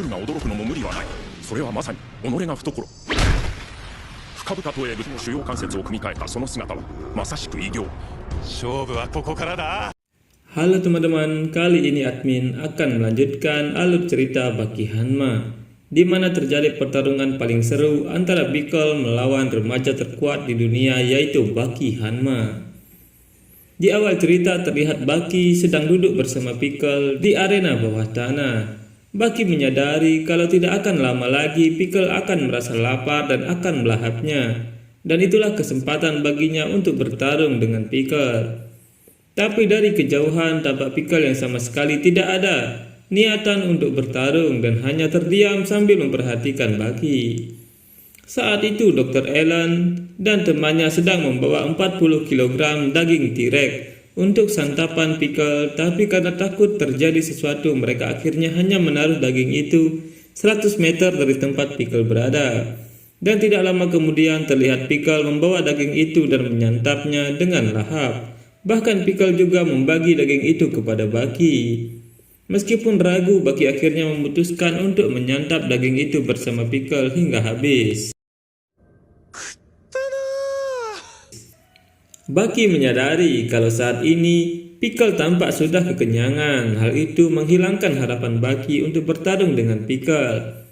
が驚くのも無理はない。それはまさに己が懐。深々とえぐ主要関節を組み替えたその姿はまさしく偉業。勝負はここからだ。Halo teman-teman, kali ini admin akan melanjutkan alur cerita Baki Hanma, di mana terjadi pertarungan paling seru antara Pickle melawan remaja terkuat di dunia yaitu Baki Hanma. Di awal cerita terlihat Baki sedang duduk bersama Pickle di arena bawah tanah. Baki menyadari kalau tidak akan lama lagi Pickle akan merasa lapar dan akan melahapnya, dan itulah kesempatan baginya untuk bertarung dengan Pickle. Tapi dari kejauhan tampak Pickle yang sama sekali tidak ada niatan untuk bertarung dan hanya terdiam sambil memperhatikan Baki. Saat itu Dr. Ellen dan temannya sedang membawa 40 kg daging T-Rex untuk santapan Pickle, tapi karena takut terjadi sesuatu mereka akhirnya hanya menaruh daging itu 100 meter dari tempat Pickle berada. Dan tidak lama kemudian terlihat Pickle membawa daging itu dan menyantapnya dengan lahap. Bahkan Pickle juga membagi daging itu kepada Baki. Meskipun ragu, Baki akhirnya memutuskan untuk menyantap daging itu bersama Pickle hingga habis. Baki menyadari kalau saat ini Pickle tampak sudah kekenyangan. Hal itu menghilangkan harapan Baki untuk bertarung dengan Pickle.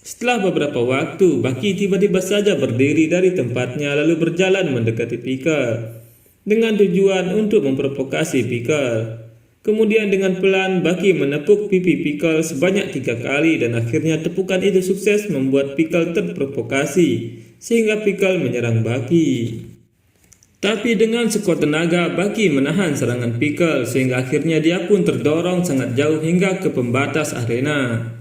Setelah beberapa waktu, Baki tiba-tiba saja berdiri dari tempatnya lalu berjalan mendekati Pickle dengan tujuan untuk memprovokasi Pickle. Kemudian dengan pelan Baki menepuk pipi Pickle sebanyak 3 kali dan akhirnya tepukan itu sukses membuat Pickle terprovokasi sehingga Pickle menyerang Baki. Tapi dengan sekuat tenaga Baki menahan serangan Pickle sehingga akhirnya dia pun terdorong sangat jauh hingga ke pembatas arena.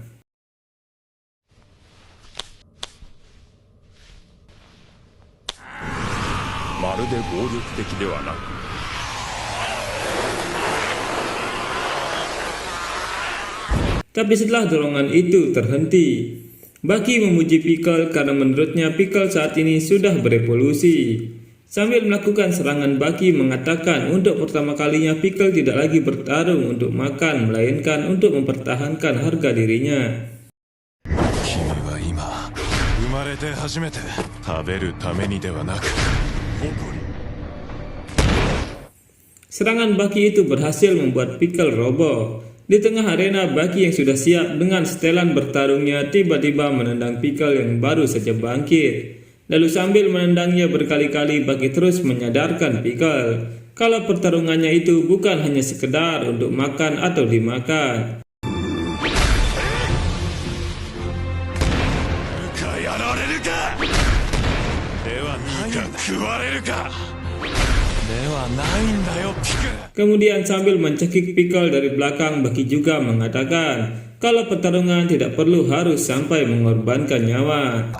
Tapi setelah dorongan itu terhenti, Baki memuji Pickle karena menurutnya Pickle saat ini sudah berevolusi. Sambil melakukan serangan, Baki mengatakan untuk pertama kalinya Pickle tidak lagi bertarung untuk makan, melainkan untuk mempertahankan harga dirinya. Serangan Baki itu berhasil membuat Pickle roboh. Di tengah arena, Baki yang sudah siap dengan setelan bertarungnya tiba-tiba menendang Pickle yang baru saja bangkit. Lalu sambil menendangnya berkali-kali, Baki terus menyadarkan Pickle kalau pertarungannya itu bukan hanya sekedar untuk makan atau dimakan. Kemudian sambil mencekik Pickle dari belakang, Baki juga mengatakan kalau pertarungan tidak perlu harus sampai mengorbankan nyawa.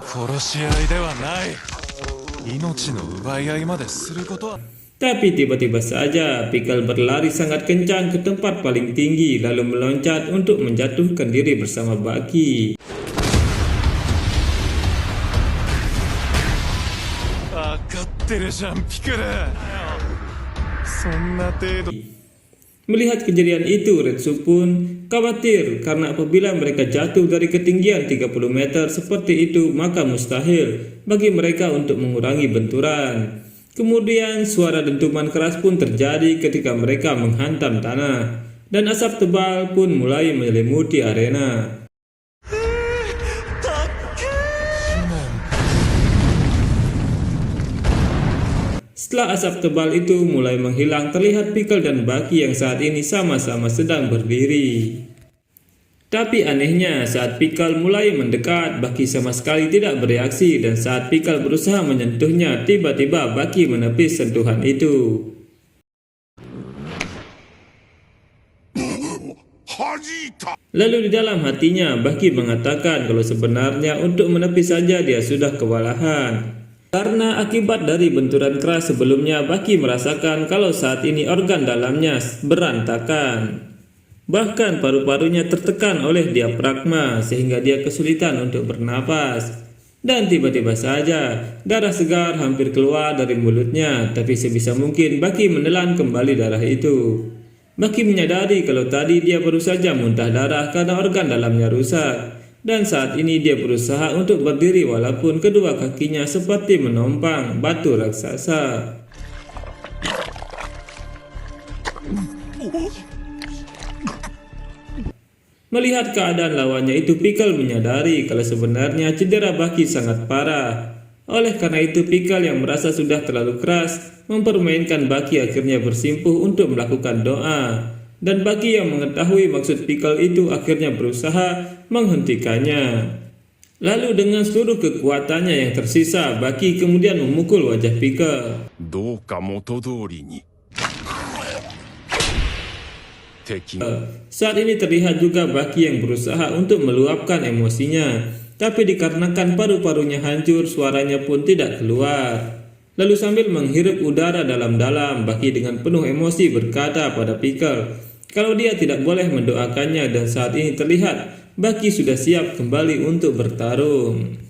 Tapi tiba-tiba saja Pickle berlari sangat kencang ke tempat paling tinggi lalu meloncat untuk menjatuhkan diri bersama Baki. Melihat kejadian itu, Retsu pun khawatir karena apabila mereka jatuh dari ketinggian 30 meter seperti itu maka mustahil bagi mereka untuk mengurangi benturan. Kemudian suara dentuman keras pun terjadi ketika mereka menghantam tanah dan asap tebal pun mulai menyelimuti arena. Setelah asap tebal itu mulai menghilang, terlihat Pickle dan Baki yang saat ini sama-sama sedang berdiri. Tapi anehnya saat Pickle mulai mendekat, Baki sama sekali tidak bereaksi, dan saat Pickle berusaha menyentuhnya, tiba-tiba Baki menepis sentuhan itu. Lalu di dalam hatinya Baki mengatakan kalau sebenarnya untuk menepis saja dia sudah kewalahan. Karena akibat dari benturan keras sebelumnya, Baki merasakan kalau saat ini organ dalamnya berantakan. Bahkan paru-parunya tertekan oleh diafragma sehingga dia kesulitan untuk bernapas. Dan tiba-tiba saja darah segar hampir keluar dari mulutnya, tapi sebisa mungkin Baki menelan kembali darah itu. Baki menyadari kalau tadi dia baru saja muntah darah karena organ dalamnya rusak. Dan saat ini dia berusaha untuk berdiri walaupun kedua kakinya seperti menompang batu raksasa. Melihat keadaan lawannya itu, Pickle menyadari kalau sebenarnya cedera Baki sangat parah. Oleh karena itu, Pickle yang merasa sudah terlalu keras mempermainkan Baki akhirnya bersimpuh untuk melakukan doa. Dan Baki yang mengetahui maksud Pickle itu akhirnya berusaha menghentikannya. Lalu dengan seluruh kekuatannya yang tersisa, Baki kemudian memukul wajah Pickle. Saat ini terlihat juga Baki yang berusaha untuk meluapkan emosinya, tapi dikarenakan paru-parunya hancur, suaranya pun tidak keluar. Lalu sambil menghirup udara dalam-dalam, Baki dengan penuh emosi berkata pada Pickle kalau dia tidak boleh mendoakannya, dan saat ini terlihat Baki sudah siap kembali untuk bertarung.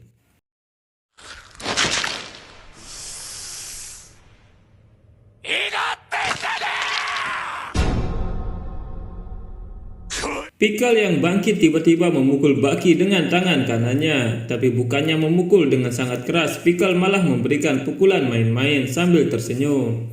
Pickle yang bangkit tiba-tiba memukul Baki dengan tangan kanannya, tapi bukannya memukul dengan sangat keras, Pickle malah memberikan pukulan main-main sambil tersenyum.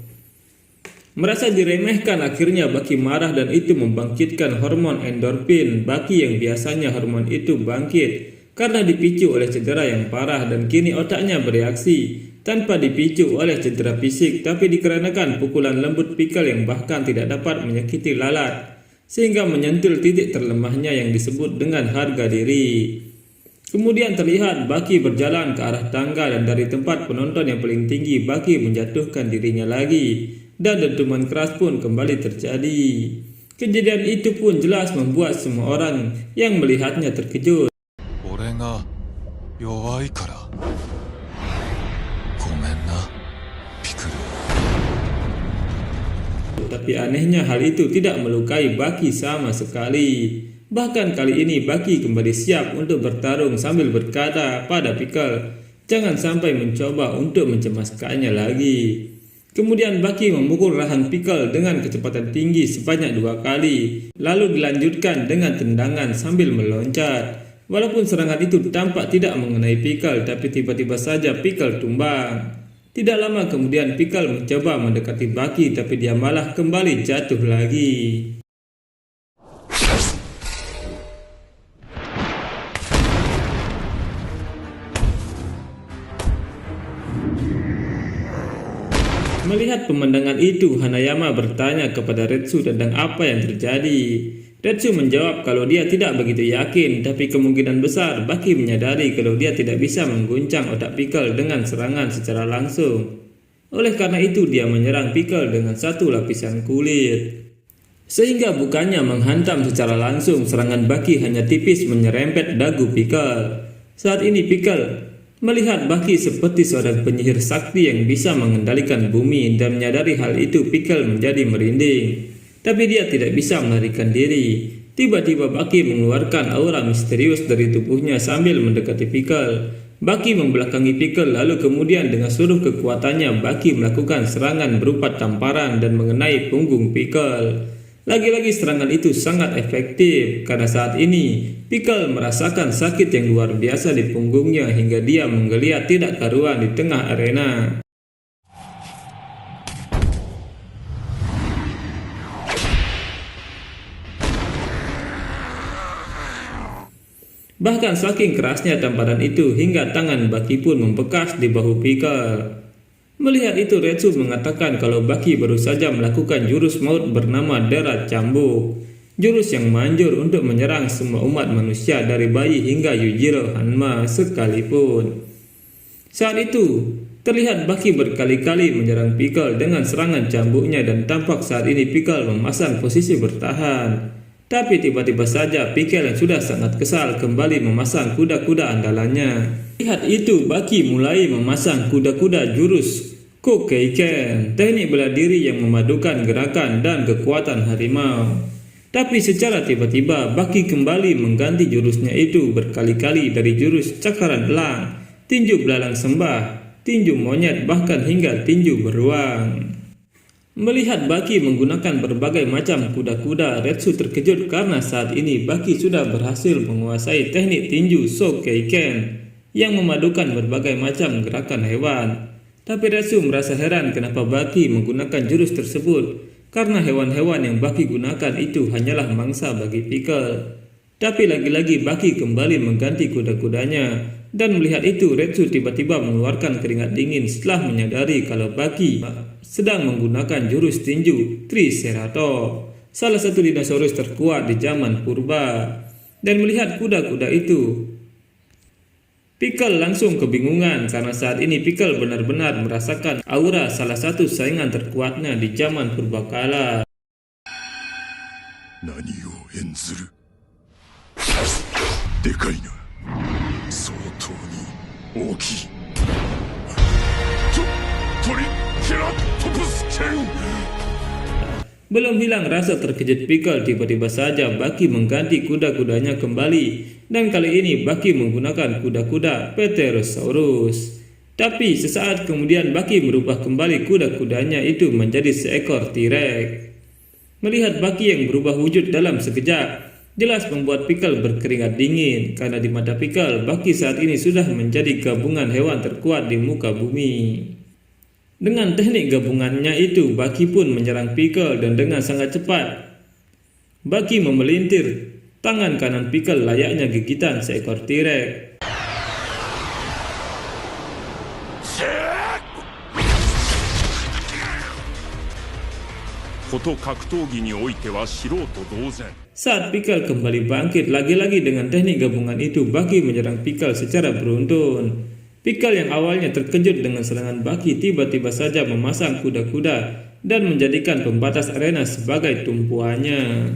Merasa diremehkan, akhirnya Baki marah dan itu membangkitkan hormon endorfin. Baki yang biasanya hormon itu bangkit karena dipicu oleh cedera yang parah, dan kini otaknya bereaksi tanpa dipicu oleh cedera fisik, tapi dikarenakan pukulan lembut Pickle yang bahkan tidak dapat menyakiti lalat, sehingga menyentil titik terlemahnya yang disebut dengan harga diri. Kemudian terlihat Baki berjalan ke arah tangga, dan dari tempat penonton yang paling tinggi Baki menjatuhkan dirinya lagi, dan dentuman keras pun kembali terjadi. Kejadian itu pun jelas membuat semua orang yang melihatnya terkejut. Tapi anehnya hal itu tidak melukai Baki sama sekali. Bahkan kali ini Baki kembali siap untuk bertarung sambil berkata pada Pickle, jangan sampai mencoba untuk mencemaskannya lagi. Kemudian Baki memukul rahang Pickle dengan kecepatan tinggi sebanyak 2 kali, lalu dilanjutkan dengan tendangan sambil meloncat. Walaupun serangan itu tampak tidak mengenai Pickle, tapi tiba-tiba saja Pickle tumbang. Tidak lama kemudian Pickle mencoba mendekati Baki, tapi dia malah kembali jatuh lagi. Melihat pemandangan itu, Hanayama bertanya kepada Retsu tentang apa yang terjadi. Retsu menjawab kalau dia tidak begitu yakin, tapi kemungkinan besar Baki menyadari kalau dia tidak bisa mengguncang otak Pickle dengan serangan secara langsung. Oleh karena itu dia menyerang Pickle dengan satu lapisan kulit. Sehingga bukannya menghantam secara langsung, serangan Baki hanya tipis menyerempet dagu Pickle. Saat ini Pickle melihat Baki seperti seorang penyihir sakti yang bisa mengendalikan bumi, dan menyadari hal itu Pickle menjadi merinding. Tapi dia tidak bisa melarikan diri. Tiba-tiba Baki mengeluarkan aura misterius dari tubuhnya sambil mendekati Pickle. Baki membelakangi Pickle, lalu kemudian dengan seluruh kekuatannya Baki melakukan serangan berupa tamparan dan mengenai punggung Pickle. Lagi-lagi serangan itu sangat efektif karena saat ini Pickle merasakan sakit yang luar biasa di punggungnya hingga dia menggeliat tidak karuan di tengah arena. Bahkan saking kerasnya tamparan itu hingga tangan Baki pun membekas di bahu Pickle. Melihat itu Retsu mengatakan kalau Baki baru saja melakukan jurus maut bernama Derat Cambuk, jurus yang manjur untuk menyerang semua umat manusia dari bayi hingga Yujiro Hanma sekalipun. Saat itu terlihat Baki berkali-kali menyerang Pickle dengan serangan cambuknya, dan tampak saat ini Pickle memasang posisi bertahan. Tapi tiba-tiba saja Pickle yang sudah sangat kesal kembali memasang kuda-kuda andalannya. Lihat itu Baki mulai memasang kuda-kuda jurus Kokeiken, teknik bela diri yang memadukan gerakan dan kekuatan harimau. Tapi secara tiba-tiba Baki kembali mengganti jurusnya itu berkali-kali dari jurus cakaran elang, tinju belalang sembah, tinju monyet, bahkan hingga tinju beruang. Melihat Baki menggunakan berbagai macam kuda-kuda, Retsu terkejut karena saat ini Baki sudah berhasil menguasai teknik tinju Shokeiken yang memadukan berbagai macam gerakan hewan. Tapi Retsu merasa heran kenapa Baki menggunakan jurus tersebut, karena hewan-hewan yang Baki gunakan itu hanyalah mangsa bagi Pickle. Tapi lagi-lagi Baki kembali mengganti kuda-kudanya, dan melihat itu Retsu tiba-tiba mengeluarkan keringat dingin setelah menyadari kalau Baki sedang menggunakan jurus tinju Triceratops, salah satu dinosaurus terkuat di zaman purba. Dan melihat kuda-kuda itu, Pickle langsung kebingungan karena saat ini Pickle benar-benar merasakan aura salah satu saingan terkuatnya di zaman purbakala. Nani o enzuru? Dekai na. Soutou ni ookii. Triceratops Ken. Belum hilang rasa terkejut Pickle, tiba-tiba saja Baki mengganti kuda-kudanya kembali, dan kali ini Baki menggunakan kuda-kuda Pterosaurus. Tapi sesaat kemudian Baki merubah kembali kuda-kudanya itu menjadi seekor T-Rex. Melihat Baki yang berubah wujud dalam sekejap, jelas membuat Pickle berkeringat dingin, karena di mata Pickle, Baki saat ini sudah menjadi gabungan hewan terkuat di muka bumi. Dengan teknik gabungannya itu, Baki pun menyerang Pickle dan dengan sangat cepat Baki memelintir tangan kanan Pickle layaknya gigitan seekor T-Rex. Saat Pickle kembali bangkit lagi-lagi dengan teknik gabungan itu, Baki menyerang Pickle secara beruntun. Pickle yang awalnya terkejut dengan serangan Baki tiba-tiba saja memasang kuda-kuda dan menjadikan pembatas arena sebagai tumpuannya.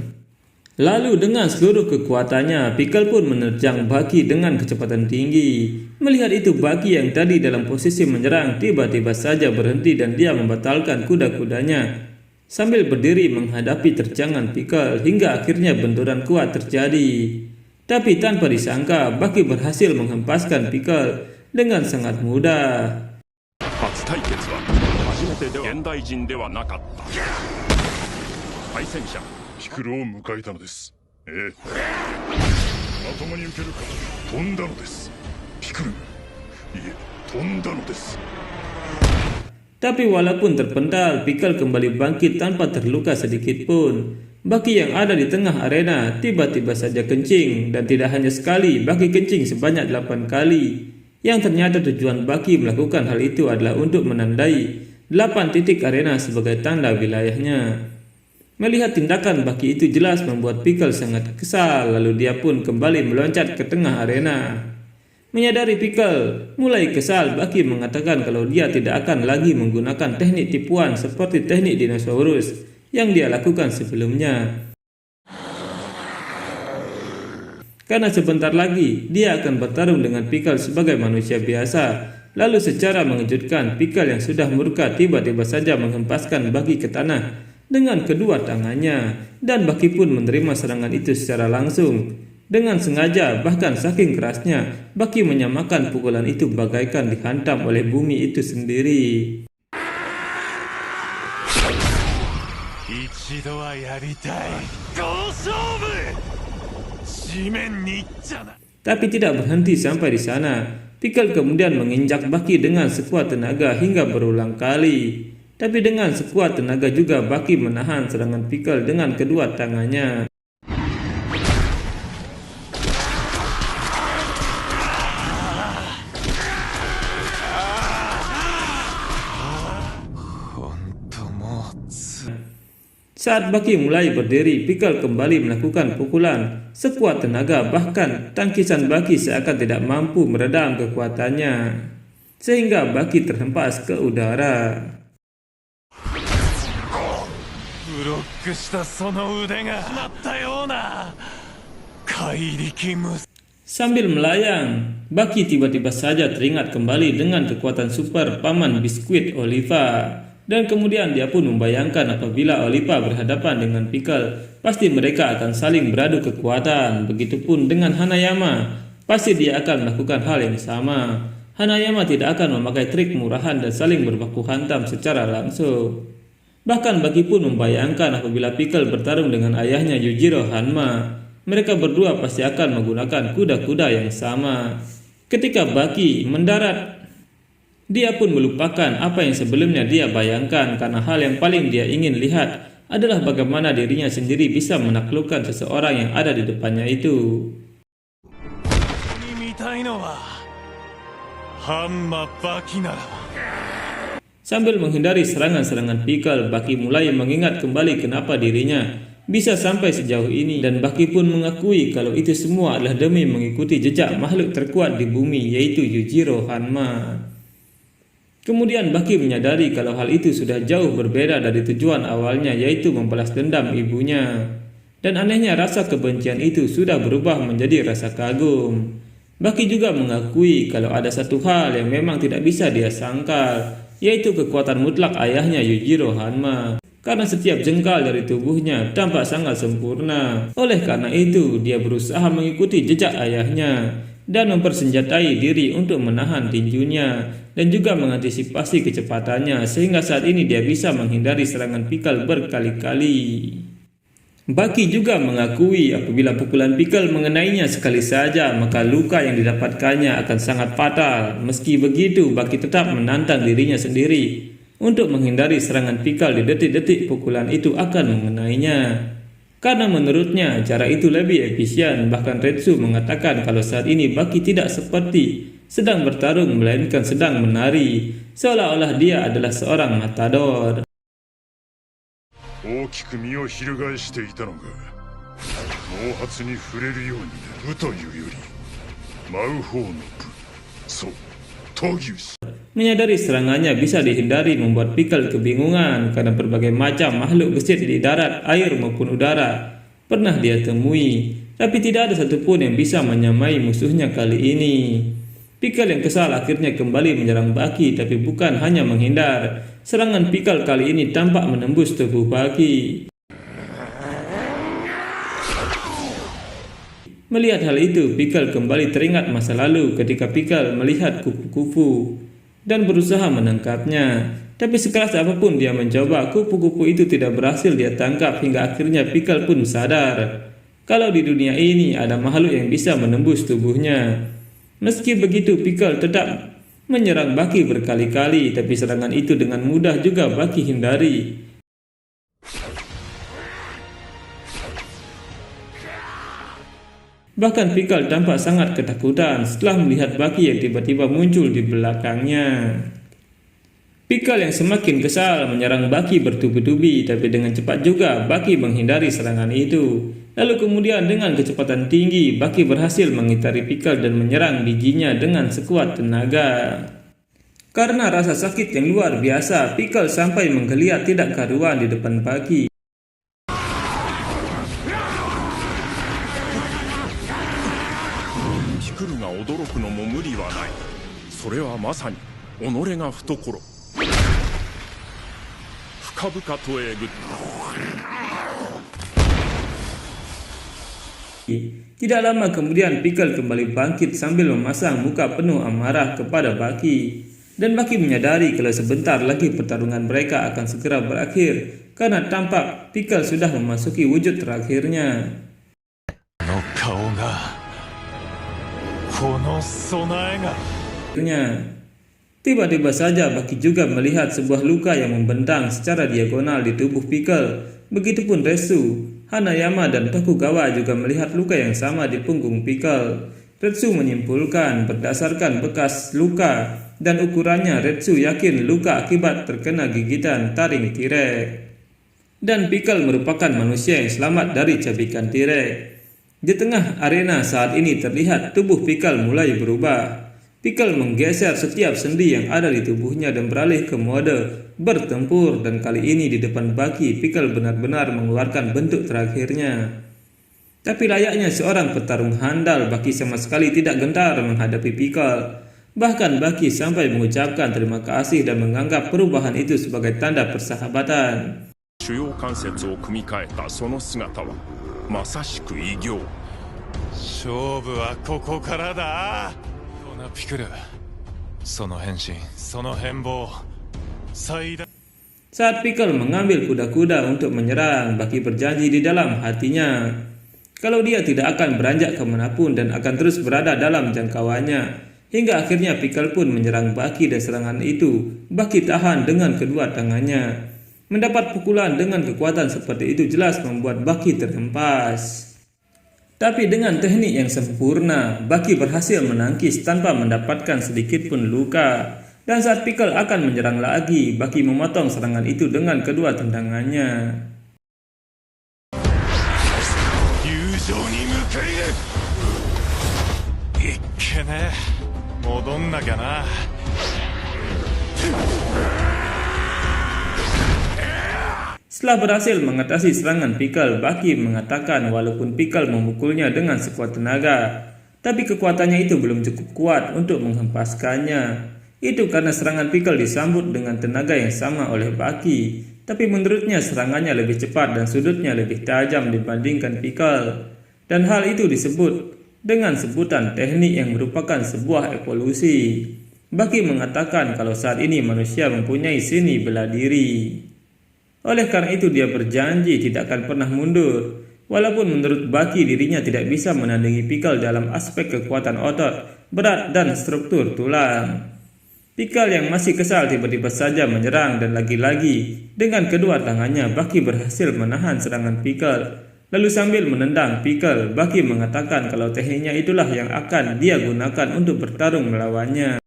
Lalu dengan seluruh kekuatannya, Pickle pun menerjang Baki dengan kecepatan tinggi. Melihat itu, Baki yang tadi dalam posisi menyerang tiba-tiba saja berhenti dan dia membatalkan kuda-kudanya sambil berdiri menghadapi terjangan Pickle hingga akhirnya benturan kuat terjadi. Tapi tanpa disangka, Baki berhasil menghempaskan Pickle dengan sangat mudah. Tapi walaupun terpental, Pickle kembali bangkit tanpa terluka sedikit pun. Baki yang ada di tengah arena tiba-tiba saja kencing, dan tidak hanya sekali, Baki kencing sebanyak 8 kali. Yang ternyata tujuan Baki melakukan hal itu adalah untuk menandai 8 titik arena sebagai tanda wilayahnya. Melihat tindakan Baki itu jelas membuat Pickle sangat kesal, lalu dia pun kembali meloncat ke tengah arena. Menyadari Pickle mulai kesal, Baki mengatakan kalau dia tidak akan lagi menggunakan teknik tipuan seperti teknik dinosaurus yang dia lakukan sebelumnya. Karena sebentar lagi dia akan bertarung dengan Pickle sebagai manusia biasa. Lalu secara mengejutkan, Pickle yang sudah murka tiba-tiba saja menghempaskan Baki ke tanah dengan kedua tangannya, dan Baki pun menerima serangan itu secara langsung. Dengan sengaja, bahkan saking kerasnya, Baki menyamakan pukulan itu bagaikan dihantam oleh bumi itu sendiri. Tapi tidak berhenti sampai di sana. Pickle kemudian menginjak Baki dengan sekuat tenaga hingga berulang kali. Tapi dengan sekuat tenaga juga Baki menahan serangan Pickle dengan kedua tangannya. Saat Baki mulai berdiri, Pickle kembali melakukan pukulan sekuat tenaga, bahkan tangkisan Baki seakan tidak mampu meredam kekuatannya, sehingga Baki terhempas ke udara. Sambil melayang, Baki tiba-tiba saja teringat kembali dengan kekuatan super Paman Biskuit Oliva. Dan kemudian dia pun membayangkan apabila Oliva berhadapan dengan Pickle, pasti mereka akan saling beradu kekuatan. Begitupun dengan Hanayama, pasti dia akan melakukan hal yang sama. Hanayama tidak akan memakai trik murahan dan saling berbaku hantam secara langsung. Bahkan Baki pun membayangkan apabila Pickle bertarung dengan ayahnya Yujiro Hanma, mereka berdua pasti akan menggunakan kuda-kuda yang sama. Ketika Baki mendarat, dia pun melupakan apa yang sebelumnya dia bayangkan karena hal yang paling dia ingin lihat adalah bagaimana dirinya sendiri bisa menaklukkan seseorang yang ada di depannya itu. Sambil menghindari serangan-serangan Pickle, Baki mulai mengingat kembali kenapa dirinya bisa sampai sejauh ini, dan Baki pun mengakui kalau itu semua adalah demi mengikuti jejak makhluk terkuat di bumi, yaitu Yujiro Hanma. Kemudian Baki menyadari kalau hal itu sudah jauh berbeda dari tujuan awalnya, yaitu membalas dendam ibunya. Dan anehnya rasa kebencian itu sudah berubah menjadi rasa kagum. Baki juga mengakui kalau ada satu hal yang memang tidak bisa dia sangkal, yaitu kekuatan mutlak ayahnya Yujiro Hanma. Karena setiap jengkal dari tubuhnya tampak sangat sempurna. Oleh karena itu, dia berusaha mengikuti jejak ayahnya dan mempersenjatai diri untuk menahan tinjunya dan juga mengantisipasi kecepatannya, sehingga saat ini dia bisa menghindari serangan Pickle berkali-kali. Baki juga mengakui apabila pukulan Pickle mengenainya sekali saja, maka luka yang didapatkannya akan sangat fatal. Meski begitu, Baki tetap menantang dirinya sendiri untuk menghindari serangan Pickle di detik-detik pukulan itu akan mengenainya. Karena menurutnya cara itu lebih efisien. Bahkan Retsu mengatakan kalau saat ini Baki tidak seperti sedang bertarung, melainkan sedang menari, seolah-olah dia adalah seorang matador. Menyadari serangannya bisa dihindari membuat Pickle kebingungan karena berbagai macam makhluk gesit di darat, air maupun udara pernah dia temui, tapi tidak ada satupun yang bisa menyamai musuhnya kali ini. Pickle yang kesal akhirnya kembali menyerang Baki, tapi bukan hanya menghindar. Serangan Pickle kali ini tampak menembus tubuh Baki. Melihat hal itu, Pickle kembali teringat masa lalu ketika Pickle melihat kupu-kupu dan berusaha menangkapnya. Tapi sekeras apapun dia mencoba, kupu-kupu itu tidak berhasil dia tangkap, hingga akhirnya Pickle pun sadar kalau di dunia ini ada makhluk yang bisa menembus tubuhnya. Meski begitu, Pickle tetap menyerang Baki berkali-kali, tapi serangan itu dengan mudah juga Baki hindari. Bahkan Pickle tampak sangat ketakutan setelah melihat Baki yang tiba-tiba muncul di belakangnya. Pickle yang semakin kesal menyerang Baki bertubi-tubi, tapi dengan cepat juga Baki menghindari serangan itu. Lalu kemudian dengan kecepatan tinggi, Baki berhasil mengitari Pickle dan menyerang bijinya dengan sekuat tenaga. Karena rasa sakit yang luar biasa, Pickle sampai menggeliat tidak karuan di depan Baki. Tidak lama kemudian Pickle kembali bangkit sambil memasang muka penuh amarah kepada Baki. Dan Baki menyadari kalau sebentar lagi pertarungan mereka akan segera berakhir, karena tampak Pickle sudah memasuki wujud terakhirnya. Tiba-tiba saja Baki juga melihat sebuah luka yang membentang secara diagonal di tubuh Pickle. Begitupun Retsu, Hanayama, dan Tokugawa juga melihat luka yang sama di punggung Pickle. Retsu menyimpulkan berdasarkan bekas luka dan ukurannya, Retsu yakin luka akibat terkena gigitan taring T-Rex. Dan Pickle merupakan manusia yang selamat dari cabikan T-Rex. Di tengah arena saat ini terlihat tubuh Pickle mulai berubah. Pickle menggeser setiap sendi yang ada di tubuhnya dan beralih ke mode bertempur, dan kali ini di depan Baki, Pickle benar-benar mengeluarkan bentuk terakhirnya. Tapi layaknya seorang petarung handal, Baki sama sekali tidak gentar menghadapi Pickle. Bahkan Baki sampai mengucapkan terima kasih dan menganggap perubahan itu sebagai tanda persahabatan. Saat Pickle mengambil kuda-kuda untuk menyerang, Baki berjanji di dalam hatinya kalau dia tidak akan beranjak kemanapun dan akan terus berada dalam jangkauannya. Hingga akhirnya Pickle pun menyerang Baki dan serangan itu Baki tahan dengan kedua tangannya. Mendapat pukulan dengan kekuatan seperti itu jelas membuat Baki terhempas. Tapi dengan teknik yang sempurna, Baki berhasil menangkis tanpa mendapatkan sedikit pun luka. Dan saat Pickle akan menyerang lagi, Baki memotong serangan itu dengan kedua tendangannya. Setelah berhasil mengatasi serangan Pickle, Baki mengatakan walaupun Pickle memukulnya dengan sekuat tenaga, tapi kekuatannya itu belum cukup kuat untuk menghempaskannya. Itu karena serangan Pickle disambut dengan tenaga yang sama oleh Baki, tapi menurutnya serangannya lebih cepat dan sudutnya lebih tajam dibandingkan Pickle. Dan hal itu disebut dengan sebutan teknik yang merupakan sebuah evolusi. Baki mengatakan kalau saat ini manusia mempunyai seni bela diri. Oleh karena itu dia berjanji tidak akan pernah mundur. Walaupun menurut Baki dirinya tidak bisa menandingi Pickle dalam aspek kekuatan otot, berat dan struktur tulang. Pickle yang masih kesal tiba-tiba saja menyerang dan lagi-lagi dengan kedua tangannya Baki berhasil menahan serangan Pickle. Lalu sambil menendang Pickle, Baki mengatakan kalau tekniknya itulah yang akan dia gunakan untuk bertarung melawannya.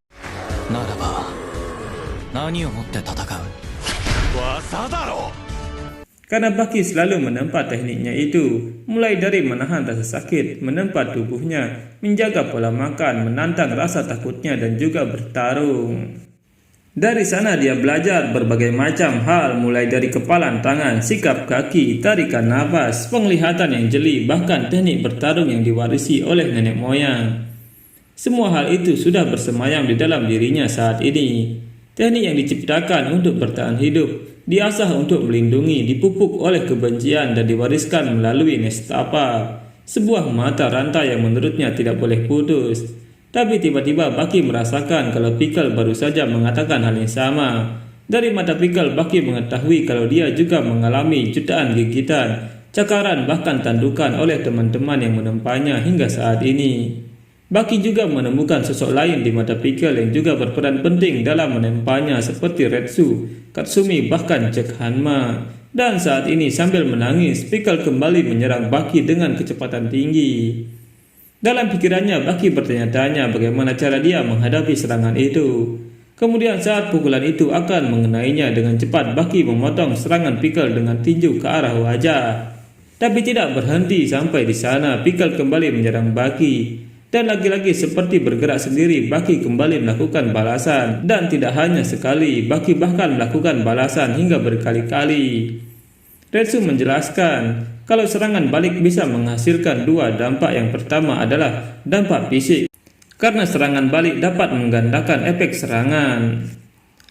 Karena Baki selalu menempa tekniknya itu, mulai dari menahan rasa sakit, menempa tubuhnya, menjaga pola makan, menantang rasa takutnya dan juga bertarung. Dari sana dia belajar berbagai macam hal mulai dari kepalan tangan, sikap kaki, tarikan nafas, penglihatan yang jeli, bahkan teknik bertarung yang diwarisi oleh nenek moyang. Semua hal itu sudah bersemayam di dalam dirinya saat ini. Teknik yang diciptakan untuk bertahan hidup, diasah untuk melindungi, dipupuk oleh kebencian dan diwariskan melalui nestapa, sebuah mata rantai yang menurutnya tidak boleh putus. Tapi tiba-tiba Baki merasakan kalau Pickle baru saja mengatakan hal yang sama. Dari mata Pickle, Baki mengetahui kalau dia juga mengalami jutaan gigitan, cakaran bahkan tandukan oleh teman-teman yang menempanya hingga saat ini. Baki juga menemukan sosok lain di mata Pickle yang juga berperan penting dalam menempanya seperti Retsu, Katsumi bahkan Jack Hanma. Dan saat ini sambil menangis, Pickle kembali menyerang Baki dengan kecepatan tinggi. Dalam pikirannya Baki bertanya-tanya bagaimana cara dia menghadapi serangan itu. Kemudian saat pukulan itu akan mengenainya dengan cepat, Baki memotong serangan Pickle dengan tinju ke arah wajah. Tapi tidak berhenti sampai di sana, Pickle kembali menyerang Baki. Dan lagi-lagi seperti bergerak sendiri, Baki kembali melakukan balasan. Dan tidak hanya sekali, Baki bahkan melakukan balasan hingga berkali-kali. Retsu menjelaskan kalau serangan balik bisa menghasilkan dua dampak. Yang pertama adalah dampak fisik, karena serangan balik dapat menggandakan efek serangan.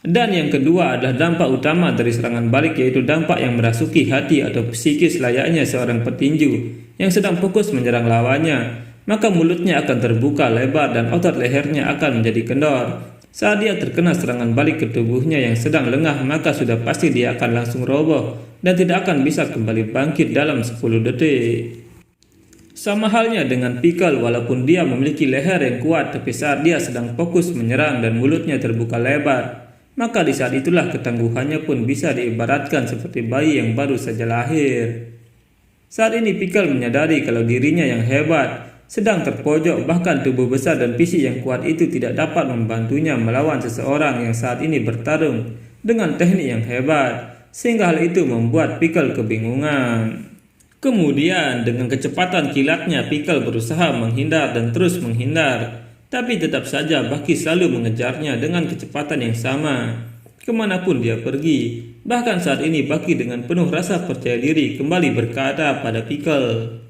Dan yang kedua adalah dampak utama dari serangan balik, yaitu dampak yang merasuki hati atau psikis layaknya seorang petinju yang sedang fokus menyerang lawannya. Maka mulutnya akan terbuka lebar dan otot lehernya akan menjadi kendor. Saat dia terkena serangan balik ke tubuhnya yang sedang lengah, maka sudah pasti dia akan langsung roboh dan tidak akan bisa kembali bangkit dalam 10 detik. Sama halnya dengan Pickle, walaupun dia memiliki leher yang kuat, tapi saat dia sedang fokus menyerang dan mulutnya terbuka lebar, maka di saat itulah ketangguhannya pun bisa diibaratkan seperti bayi yang baru saja lahir. Saat ini Pickle menyadari kalau dirinya yang hebat sedang terpojok, bahkan tubuh besar dan fisik yang kuat itu tidak dapat membantunya melawan seseorang yang saat ini bertarung dengan teknik yang hebat, sehingga hal itu membuat Pickle kebingungan. Kemudian dengan kecepatan kilatnya Pickle berusaha menghindar dan terus menghindar, tapi tetap saja Baki selalu mengejarnya dengan kecepatan yang sama kemanapun dia pergi. Bahkan saat ini Baki dengan penuh rasa percaya diri kembali berkata pada Pickle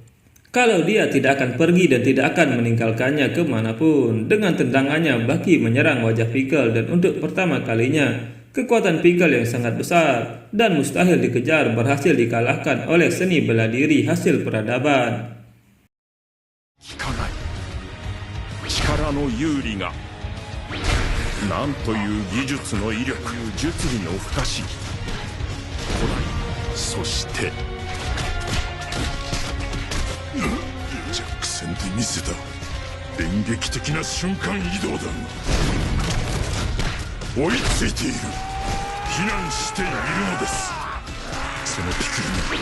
kalau dia tidak akan pergi dan tidak akan meninggalkannya kemanapun. Dengan tendangannya Baki menyerang wajah Pickle, dan untuk pertama kalinya kekuatan Pickle yang sangat besar dan mustahil dikejar berhasil dikalahkan oleh seni bela diri hasil peradaban. 力の有利がなんという技術の威力、術理の不可思議そして弱戦で見せた電撃的な瞬間移動だ。追いついている。避難しているのです。そのピクルに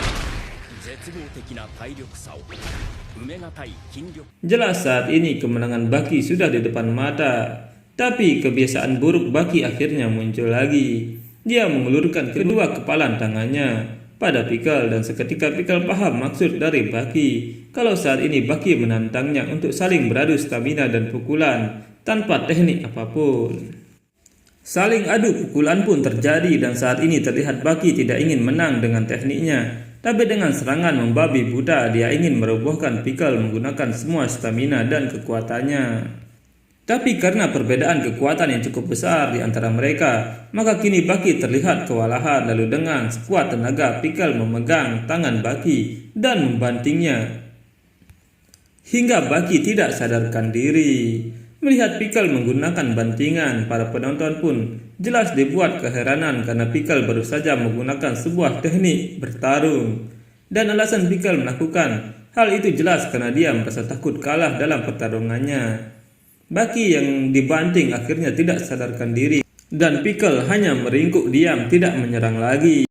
絶望的な体力差を埋めがたい筋力。Jelas saat ini kemenangan Baki sudah di depan mata, tapi kebiasaan buruk Baki akhirnya muncul lagi. Dia mengulurkan kedua kepalan tangannya pada Pickle dan seketika Pickle paham maksud dari Baki. Kalau saat ini Baki menantangnya untuk saling beradu stamina dan pukulan tanpa teknik apapun. Saling adu pukulan pun terjadi dan saat ini terlihat Baki tidak ingin menang dengan tekniknya, tapi dengan serangan membabi buta dia ingin merobohkan Pickle menggunakan semua stamina dan kekuatannya. Tapi karena perbedaan kekuatan yang cukup besar di antara mereka, maka kini Baki terlihat kewalahan lalu dengan sekuat tenaga Pickle memegang tangan Baki dan membantingnya. Hingga Baki tidak sadarkan diri. Melihat Pickle menggunakan bantingan, para penonton pun jelas dibuat keheranan karena Pickle baru saja menggunakan sebuah teknik bertarung. Dan alasan Pickle melakukan hal itu jelas karena dia merasa takut kalah dalam pertarungannya. Baki yang dibanting akhirnya tidak sadarkan diri dan Pickle hanya meringkuk diam tidak menyerang lagi.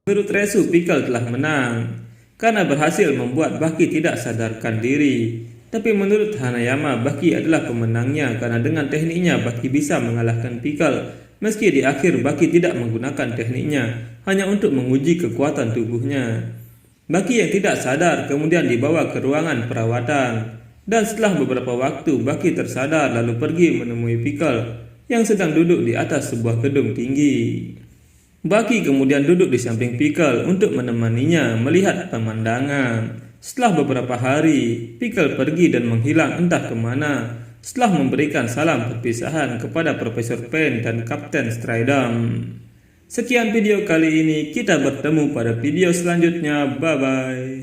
Menurut Resu, Pickle telah menang karena berhasil membuat Baki tidak sadarkan diri. Tapi menurut Hanayama, Baki adalah pemenangnya karena dengan tekniknya Baki bisa mengalahkan Pickle. Meski di akhir Baki tidak menggunakan tekniknya, hanya untuk menguji kekuatan tubuhnya. Baki yang tidak sadar kemudian dibawa ke ruangan perawatan. Dan setelah beberapa waktu Baki tersadar lalu pergi menemui Pickle yang sedang duduk di atas sebuah gedung tinggi. Baki kemudian duduk di samping Pickle untuk menemaninya melihat pemandangan. Setelah beberapa hari, Pickle pergi dan menghilang entah kemana setelah memberikan salam perpisahan kepada Profesor Pain dan Kapten Stridham. Sekian video kali ini, kita bertemu pada video selanjutnya. Bye-bye.